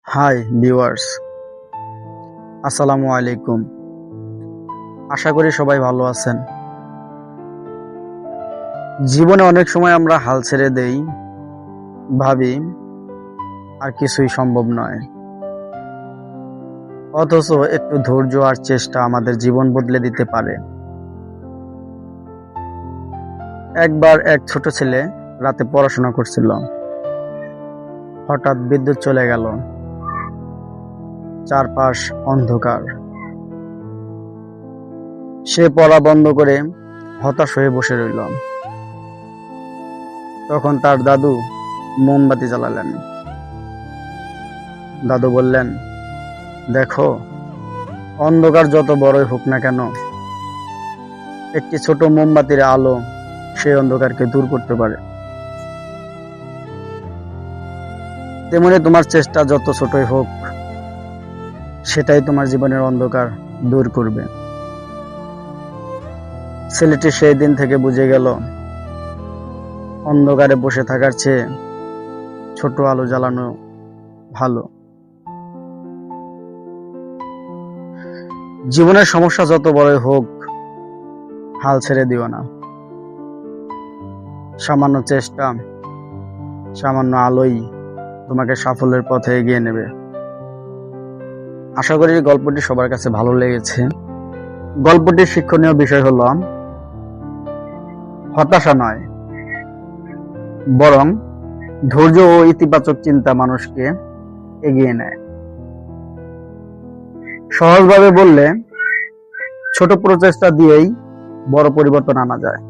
Hi viewers, আসসালামু আলাইকুম। আশা করি সবাই ভালো আছেন। জীবনে অনেক সময় আমরা হাল ছেড়ে দেই, ভাবি আর কিছুই সম্ভব নয়। অথচ একটু ধৈর্য আর চেষ্টা আমাদের জীবন বদলে দিতে পারে। একবার এক ছোট ছেলে রাতে পড়াশোনা করছিল। হঠাৎ বিদ্যুৎ চলে গেল, চারপাশ অন্ধকার। সে পড়া বন্ধ করে হতাশ হয়ে বসে রইল। তখন তার দাদু মোমবাতি জ্বালালেন। দাদু বললেন, দেখো, অন্ধকার যত বড়ই হোক না কেন, একটি ছোট মোমবাতির আলো সেই অন্ধকারকে দূর করতে পারে। তেমনি তোমার চেষ্টা যত ছোটই হোক, সেটাই তোমার জীবনের অন্ধকার দূর করবে। ছেলেটি সেই দিন থেকে বুঝে গেল, অন্ধকারে বসে থাকার চেয়ে ছোট আলো জ্বালানো ভালো। জীবনের সমস্যা যত বড়ই হোক, হাল ছেড়ে দিও না। সামান্য চেষ্টা, সামান্য আলোই তোমাকে সাফল্যের পথে এগিয়ে নেবে। আশা করি গল্পটি সবার কাছে ভালো লেগেছে। গল্পটির শিক্ষণীয় বিষয় হলো, হতাশা নয়, বরং ধৈর্য ও ইতিবাচক চিন্তা মানুষকে এগিয়ে নেয়। সহজভাবে বললে, ছোট প্রচেষ্টা দিয়েই বড় পরিবর্তন আনা যায়।